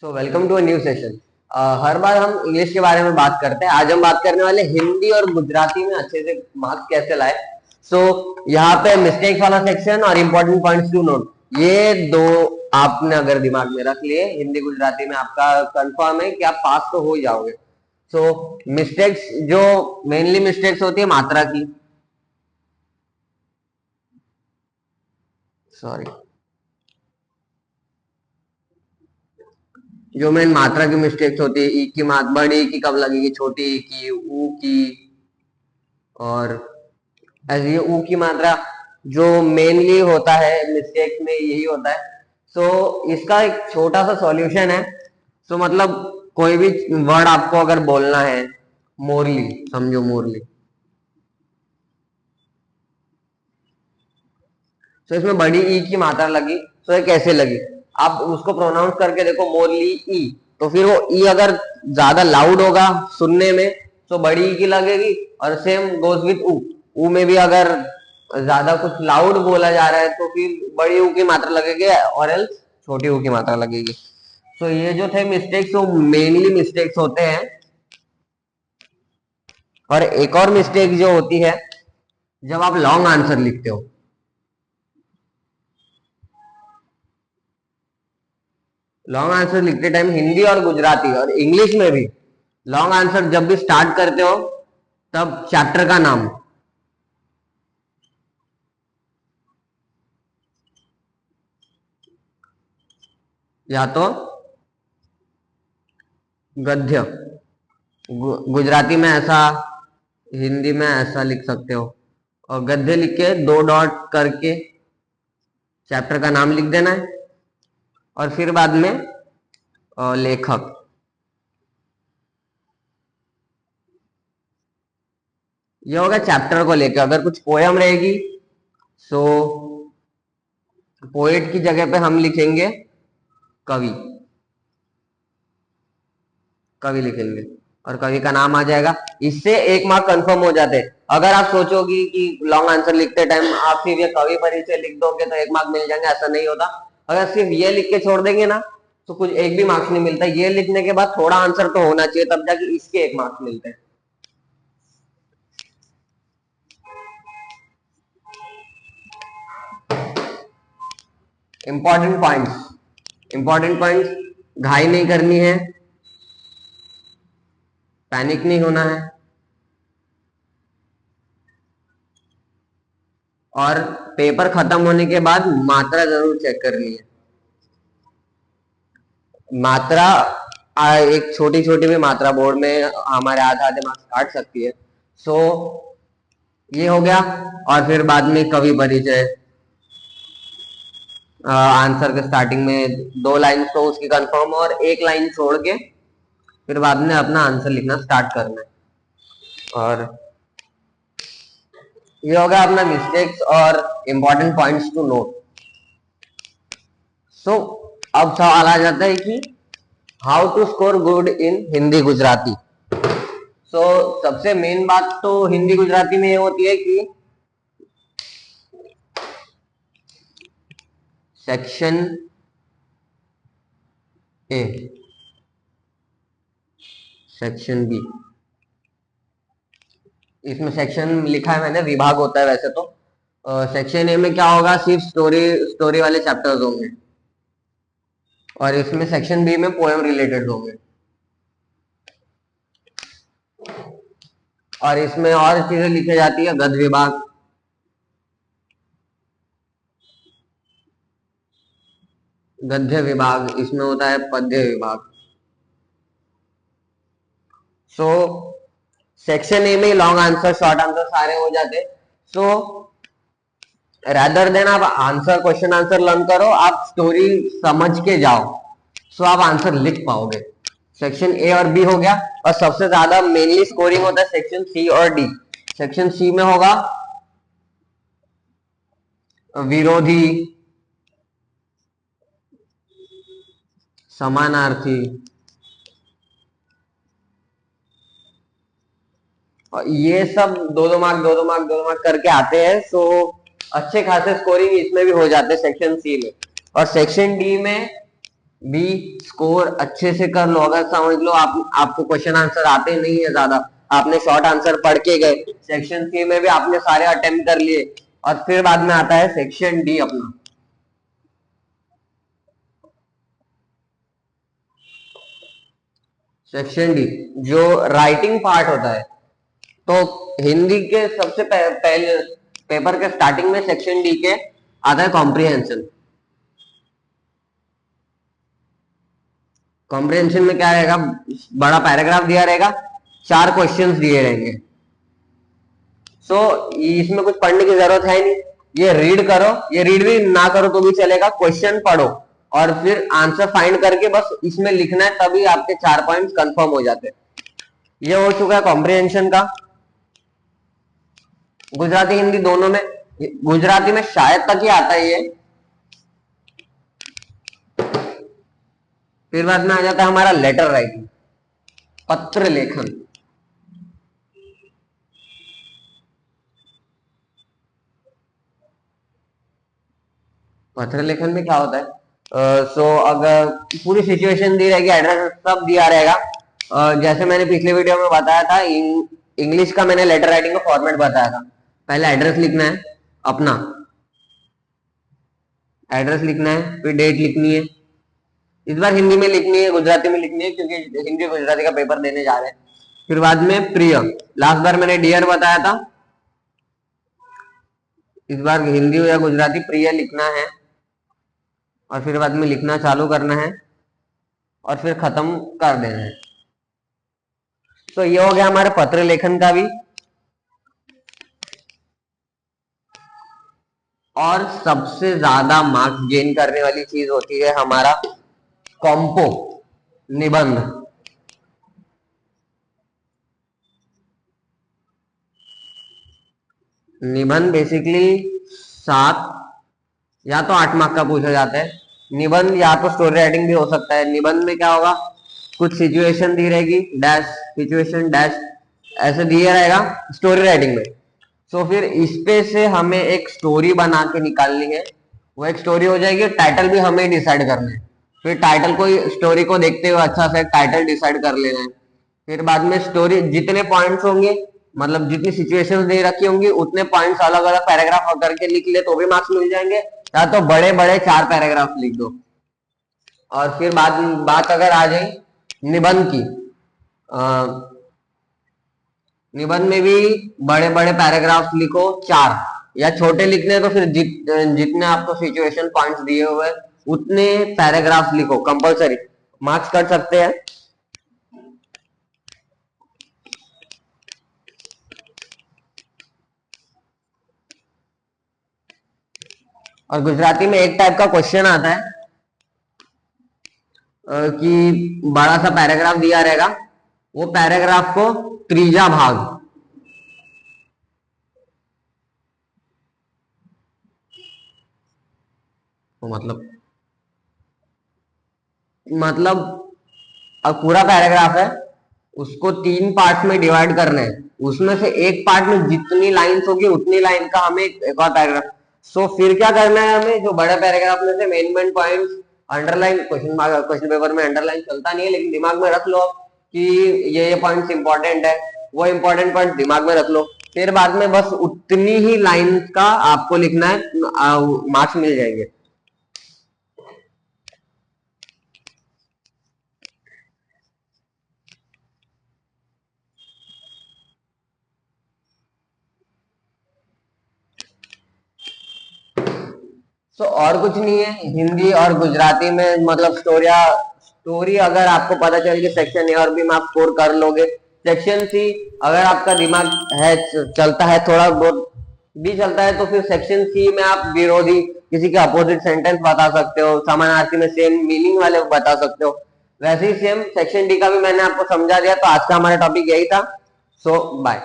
So welcome to a new session. हर बार हम इंग्लिश के बारे में बात करते हैं। आज हम बात करने वाले हिंदी और गुजराती में अच्छे से मार्क्स कैसे लाए। यहाँ पे मिस्टेक्स वाला सेक्शन और इंपॉर्टेंट पॉइंट्स टू नोट, ये दो आपने अगर दिमाग में रख लिए, हिंदी गुजराती में आपका कंफर्म है कि आप पास तो हो ही जाओगे। मिस्टेक्स जो मेनली मिस्टेक्स होती है मात्रा की, सॉरी, जो मेन मात्रा की मिस्टेक्स होती है, ई की मात्रा, बड़ी ई की कब लगेगी, छोटी ई की, ऊ की, और ऐसे ये ऊ की मात्रा जो मेनली होता है मिस्टेक में यही होता है। इसका एक छोटा सा सॉल्यूशन है। मतलब कोई भी वर्ड आपको अगर बोलना है, मोरली समझो, मोरली, इसमें बड़ी ई की मात्रा लगी, ये कैसे लगी, आप उसको प्रोनाउंस करके देखो, मोरली ई। तो फिर वो ई अगर ज्यादा लाउड होगा सुनने में तो बड़ी ई की लगेगी, और सेम गोज विथ ऊ। ऊ में भी अगर ज्यादा कुछ लाउड बोला जा रहा है तो फिर बड़ी ऊ की मात्रा लगेगी, और एल्स छोटी ऊ की मात्रा लगेगी। ये जो थे मिस्टेक्स, वो मेनली मिस्टेक्स होते हैं। और एक और मिस्टेक जो होती है, जब आप लॉन्ग आंसर लिखते हो, लॉन्ग आंसर लिखते टाइम हिंदी और गुजराती और इंग्लिश में भी लॉन्ग आंसर जब भी स्टार्ट करते हो, तब चैप्टर का नाम या तो गद्य, गुजराती में ऐसा, हिंदी में ऐसा लिख सकते हो, और गद्य लिख के 2 डॉट करके चैप्टर का नाम लिख देना है, और फिर बाद में लेखक। ये होगा चैप्टर को लेकर। अगर कुछ पोयम रहेगी तो पोएट की जगह पे हम लिखेंगे कवि, कवि लिखेंगे और कवि का नाम आ जाएगा। इससे 1 मार्क कंफर्म हो जाते हैं। अगर आप सोचोगी कि लॉन्ग आंसर लिखते टाइम आप सिर्फ ये कवि परिचय लिख दोगे तो 1 मार्क मिल जाएंगे, ऐसा नहीं होता। अगर सिर्फ ये लिख के छोड़ देंगे ना तो कुछ एक भी मार्क्स नहीं मिलता। ये लिखने के बाद थोड़ा आंसर तो होना चाहिए, तब जाके इसके 1 मार्क्स मिलते हैं। इंपॉर्टेंट पॉइंट्स, इंपॉर्टेंट पॉइंट्स, घाई नहीं करनी है, पैनिक नहीं होना है, और पेपर खत्म होने के बाद मात्रा जरूर चेक करनी है। मात्रा एक छोटी छोटी भी मात्रा बोर्ड में हमारे आधे आधे मार्क्स काट सकती है। ये हो गया। और फिर बाद में कवि परिचय, आंसर के स्टार्टिंग में 2 लाइन तो उसकी कंफर्म, और 1 लाइन छोड़ के फिर बाद में अपना आंसर लिखना स्टार्ट करना है। और ये हो गया अपना मिस्टेक्स और इंपॉर्टेंट पॉइंट्स टू नोट। अब सवाल आ जाता है कि how to score good in Hindi Gujarati. सबसे मेन बात तो हिंदी गुजराती में ये होती है कि सेक्शन ए, सेक्शन बी, इसमें सेक्शन लिखा है मैंने, विभाग होता है वैसे तो। सेक्शन ए में क्या होगा, सिर्फ स्टोरी स्टोरी वाले चैप्टर्स होंगे, और इसमें सेक्शन बी में पोएम रिलेटेड होंगे, और इसमें और चीजें लिखी जाती है, गद्य विभाग, गद्य विभाग, इसमें होता है पद्य विभाग। सेक्शन ए में लॉन्ग आंसर शॉर्ट आंसर सारे हो जाते। रादर देन आप आंसर, क्वेश्चन आंसर लर्न करो, आप स्टोरी समझ के जाओ, आप आंसर लिख पाओगे। सेक्शन ए और बी हो गया। और सबसे ज्यादा मेनली स्कोरिंग होता है सेक्शन सी और डी। सेक्शन सी में होगा विरोधी, समानार्थी, और ये सब 2-2 मार्क 2-2 मार्क 2-2 मार्क करके आते हैं। अच्छे खासे स्कोरिंग इसमें भी हो जाते हैं सेक्शन सी में। और सेक्शन डी में बी स्कोर अच्छे से कर लो, अगर समझ लो आपको क्वेश्चन आंसर आते नहीं है ज्यादा, आपने शॉर्ट आंसर पढ़ के गए, सेक्शन सी में भी आपने सारे अटेम्प्ट कर लिए, और फिर बाद में आता है सेक्शन डी अपना। सेक्शन डी जो राइटिंग पार्ट होता है, तो हिंदी के सबसे पहले पेपर के स्टार्टिंग में सेक्शन डी के आता है कॉम्प्रिहेंशन। कॉम्प्रिहेंशन में क्या रहेगा, बड़ा पैराग्राफ दिया रहेगा, 4 क्वेश्चंस दिए रहेंगे। सो इसमें कुछ पढ़ने की जरूरत है नहीं, ये रीड करो, ये रीड भी ना करो तो भी चलेगा, क्वेश्चन पढ़ो और फिर आंसर फाइंड करके बस इसमें लिखना है, तभी आपके 4 पॉइंट्स कंफर्म हो जाते हैं। ये हो चुका है कॉम्प्रिहेंशन का। गुजराती हिंदी दोनों में, गुजराती में शायद तक ही आता है ये, फिर बाद में आ जाता है हमारा लेटर राइटिंग, पत्र लेखन। पत्र लेखन में क्या होता है, अगर पूरी सिचुएशन दी रहेगी, एड्रेस सब दिया रहेगा, जैसे मैंने पिछले वीडियो में बताया था, इंग्लिश का मैंने लेटर राइटिंग का फॉर्मेट बताया था। पहले एड्रेस लिखना है अपना, एड्रेस लिखना है, फिर डेट लिखनी है, इस बार हिंदी में लिखनी है, गुजराती में लिखनी है, क्योंकि हिंदी गुजराती का पेपर देने जा रहे हैं। फिर बाद में प्रिय, लास्ट बार मैंने डियर बताया था, इस बार हिंदी या गुजराती प्रिय लिखना है, और फिर बाद में लिखना चालू करना है और फिर खत्म कर देना है। तो ये हो गया हमारे पत्र लेखन का भी। और सबसे ज्यादा मार्क्स गेन करने वाली चीज होती है हमारा कॉम्पो, निबंध। निबंध बेसिकली 7 या तो 8 मार्क का पूछा जाता है। निबंध या तो स्टोरी राइटिंग भी हो सकता है। निबंध में क्या होगा, कुछ सिचुएशन दी रहेगी, डैश सिचुएशन डैश ऐसे दिया रहेगा स्टोरी राइटिंग में। तो फिर इस पे से हमें एक स्टोरी बना के निकालनी है, वो एक स्टोरी हो जाएगी। टाइटल भी हमें डिसाइड करना है, फिर टाइटल को, स्टोरी को देखते हुए अच्छा से टाइटल डिसाइड कर लेना है। फिर बाद में स्टोरी जितने पॉइंट्स होंगे, मतलब जितनी सिचुएशंस दे रखी होंगी, उतने पॉइंट्स अलग अलग पैराग्राफ करके लिख ले तो भी मार्क्स मिल जाएंगे, या तो बड़े बड़े 4 पैराग्राफ लिख दो। और फिर बात अगर आ जाए निबंध की, निबंध में भी बड़े बड़े पैराग्राफ लिखो 4, या छोटे लिखने तो फिर जितने आपको सिचुएशन पॉइंट्स दिए हुए उतने पैराग्राफ लिखो, कंपलसरी मार्क्स कट सकते हैं। और गुजराती में एक टाइप का क्वेश्चन आता है कि बड़ा सा पैराग्राफ दिया रहेगा, वो पैराग्राफ को त्रीजा भाग, तो मतलब अब पूरा पैराग्राफ है, उसको 3 पार्ट में डिवाइड करना है, उसमें से एक पार्ट में जितनी लाइंस होगी उतनी लाइन का हमें एक और पैराग्राफ। सो फिर क्या करना है हमें, जो बड़ा पैराग्राफ में से main points underline, question paper में अंडरलाइन चलता नहीं है, लेकिन दिमाग में रख लो कि ये पॉइंट्स इंपॉर्टेंट है, वो इंपॉर्टेंट पॉइंट दिमाग में रख लो। फिर बाद में बस उतनी ही लाइन का आपको लिखना है, मार्क्स मिल जाएंगे। तो और कुछ नहीं है, हिंदी और गुजराती में मतलब स्टोरी अगर आपको पता चल गई सेक्शन ए और बी में आप स्कोर कर लोगे। सेक्शन सी अगर आपका दिमाग है, चलता है, थोड़ा बहुत भी चलता है, तो फिर सेक्शन सी में आप विरोधी किसी के अपोजिट सेंटेंस बता सकते हो, समानार्थी में सेम मीनिंग वाले बता सकते हो। वैसे ही सेम सेक्शन डी का भी मैंने आपको समझा दिया। तो आज का हमारा टॉपिक यही था। सो बाय।